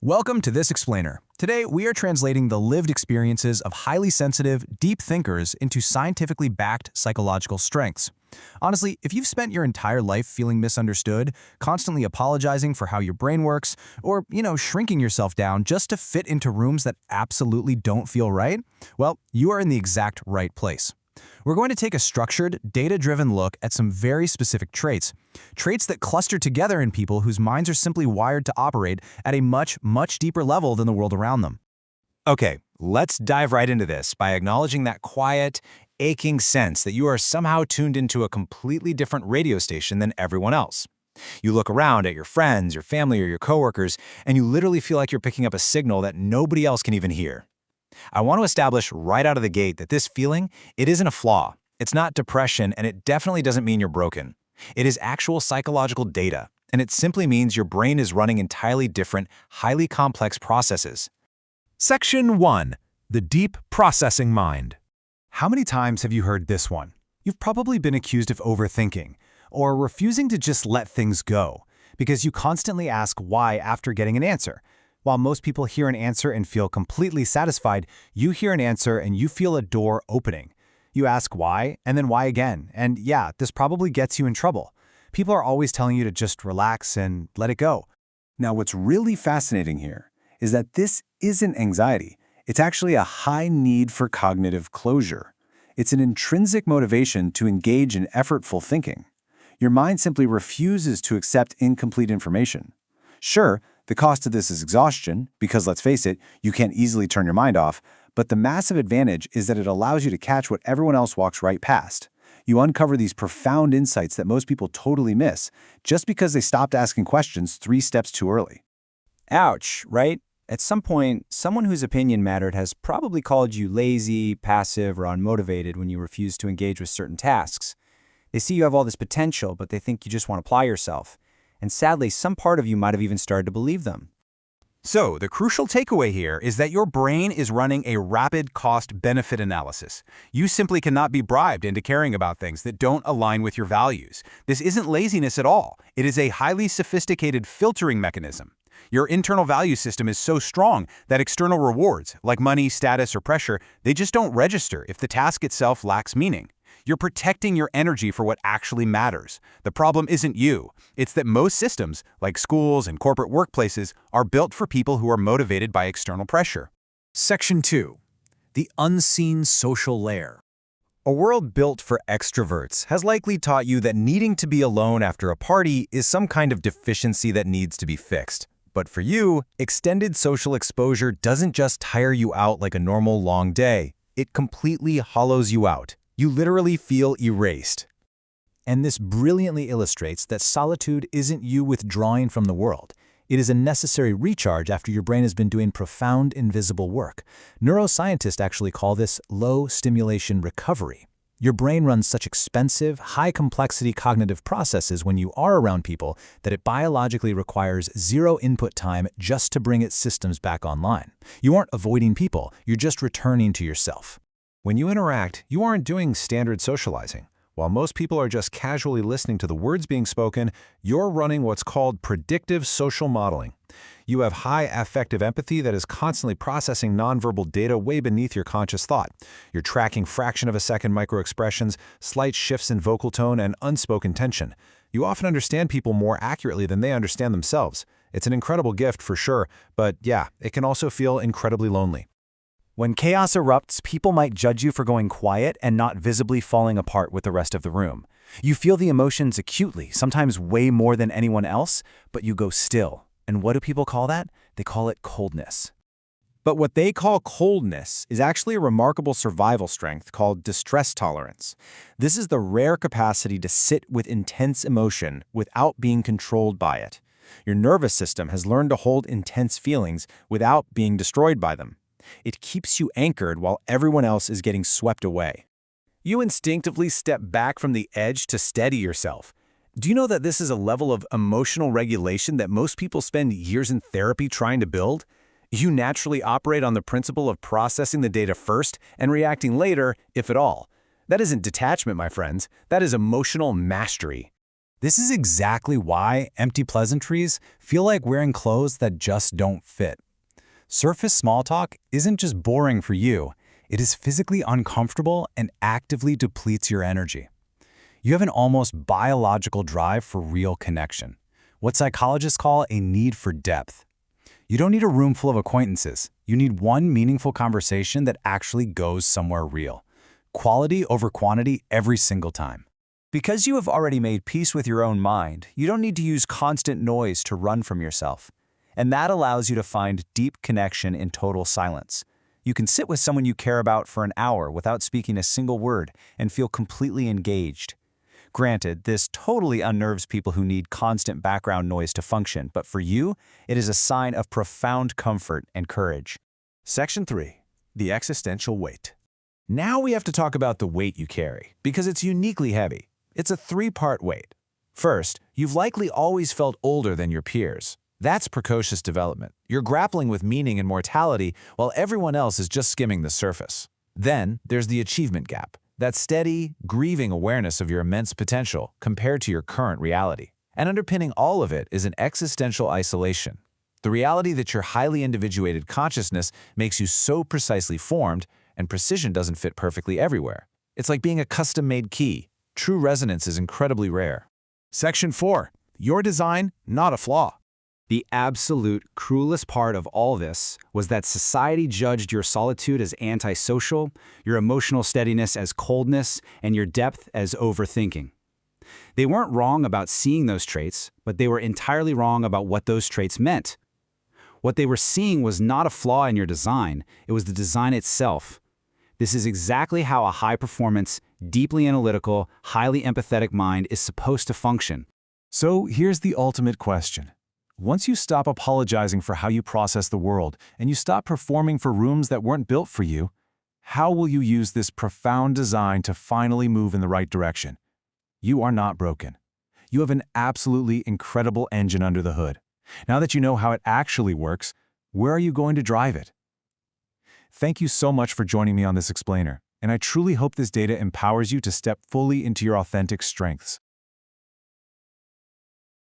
Welcome to This Explainer. Today, we are translating the lived experiences of highly sensitive, deep thinkers into scientifically backed psychological strengths. Honestly, if you've spent your entire life feeling misunderstood, constantly apologizing for how your brain works, or, shrinking yourself down just to fit into rooms that absolutely don't feel right, well, you are in the exact right place. We're going to take a structured, data-driven look at some very specific traits that cluster together in people whose minds are simply wired to operate at a much, much deeper level than the world around them. Okay, let's dive right into this by acknowledging that quiet, aching sense that you are somehow tuned into a completely different radio station than everyone else. You look around at your friends, your family, or your coworkers, and you literally feel like you're picking up a signal that nobody else can even hear. I want to establish right out of the gate that this feeling, it isn't a flaw. It's not depression, and it definitely doesn't mean you're broken. It is actual psychological data, and it simply means your brain is running entirely different, highly complex processes. Section 1. The Deep Processing Mind. How many times have you heard this one? You've probably been accused of overthinking, or refusing to just let things go, because you constantly ask why after getting an answer. While most people hear an answer and feel completely satisfied, you hear an answer and you feel a door opening. You ask why, and then why again, and yeah, this probably gets you in trouble. People are always telling you to just relax and let it go. Now, what's really fascinating here is that this isn't anxiety. It's actually a high need for cognitive closure. It's an intrinsic motivation to engage in effortful thinking. Your mind simply refuses to accept incomplete information. Sure, the cost of this is exhaustion, because let's face it, you can't easily turn your mind off, but the massive advantage is that it allows you to catch what everyone else walks right past. You uncover these profound insights that most people totally miss, just because they stopped asking questions 3 steps too early. Ouch, right? At some point, someone whose opinion mattered has probably called you lazy, passive, or unmotivated when you refuse to engage with certain tasks. They see you have all this potential, but they think you just want to apply yourself. And sadly, some part of you might have even started to believe them. So, the crucial takeaway here is that your brain is running a rapid cost-benefit analysis. You simply cannot be bribed into caring about things that don't align with your values. This isn't laziness at all. It is a highly sophisticated filtering mechanism. Your internal value system is so strong that external rewards, like money, status, or pressure, they just don't register if the task itself lacks meaning. You're protecting your energy for what actually matters. The problem isn't you. It's that most systems, like schools and corporate workplaces, are built for people who are motivated by external pressure. Section 2. The Unseen Social Layer. A world built for extroverts has likely taught you that needing to be alone after a party is some kind of deficiency that needs to be fixed. But for you, extended social exposure doesn't just tire you out like a normal long day. It completely hollows you out. You literally feel erased. And this brilliantly illustrates that solitude isn't you withdrawing from the world. It is a necessary recharge after your brain has been doing profound invisible work. Neuroscientists actually call this low-stimulation recovery. Your brain runs such expensive, high-complexity cognitive processes when you are around people that it biologically requires zero input time just to bring its systems back online. You aren't avoiding people, you're just returning to yourself. When you interact, you aren't doing standard socializing. While most people are just casually listening to the words being spoken, you're running what's called predictive social modeling. You have high affective empathy that is constantly processing nonverbal data way beneath your conscious thought. You're tracking fraction of a second microexpressions, slight shifts in vocal tone, and unspoken tension. You often understand people more accurately than they understand themselves. It's an incredible gift for sure, but yeah, it can also feel incredibly lonely. When chaos erupts, people might judge you for going quiet and not visibly falling apart with the rest of the room. You feel the emotions acutely, sometimes way more than anyone else, but you go still. And what do people call that? They call it coldness. But what they call coldness is actually a remarkable survival strength called distress tolerance. This is the rare capacity to sit with intense emotion without being controlled by it. Your nervous system has learned to hold intense feelings without being destroyed by them. It keeps you anchored while everyone else is getting swept away. You instinctively step back from the edge to steady yourself. Do you know that this is a level of emotional regulation that most people spend years in therapy trying to build? You naturally operate on the principle of processing the data first and reacting later, if at all. That isn't detachment, my friends. That is emotional mastery. This is exactly why empty pleasantries feel like wearing clothes that just don't fit. Surface small talk isn't just boring for you, it is physically uncomfortable and actively depletes your energy. You have an almost biological drive for real connection, what psychologists call a need for depth. You don't need a room full of acquaintances. You need one meaningful conversation that actually goes somewhere real. Quality over quantity every single time. Because you have already made peace with your own mind, you don't need to use constant noise to run from yourself. And that allows you to find deep connection in total silence. You can sit with someone you care about for an hour without speaking a single word and feel completely engaged. Granted, this totally unnerves people who need constant background noise to function, but for you, it is a sign of profound comfort and courage. Section 3. The existential weight. Now we have to talk about the weight you carry, because it's uniquely heavy. It's a three-part weight. First, you've likely always felt older than your peers. That's precocious development. You're grappling with meaning and mortality while everyone else is just skimming the surface. Then there's the achievement gap. That steady, grieving awareness of your immense potential compared to your current reality. And underpinning all of it is an existential isolation. The reality that your highly individuated consciousness makes you so precisely formed, and precision doesn't fit perfectly everywhere. It's like being a custom-made key. True resonance is incredibly rare. Section 4. Your design, not a flaw. The absolute cruelest part of all this was that society judged your solitude as antisocial, your emotional steadiness as coldness, and your depth as overthinking. They weren't wrong about seeing those traits, but they were entirely wrong about what those traits meant. What they were seeing was not a flaw in your design, it was the design itself. This is exactly how a high-performance, deeply analytical, highly empathetic mind is supposed to function. So here's the ultimate question. Once you stop apologizing for how you process the world and you stop performing for rooms that weren't built for you, how will you use this profound design to finally move in the right direction? You are not broken. You have an absolutely incredible engine under the hood. Now that you know how it actually works, where are you going to drive it? Thank you so much for joining me on this explainer, and I truly hope this data empowers you to step fully into your authentic strengths.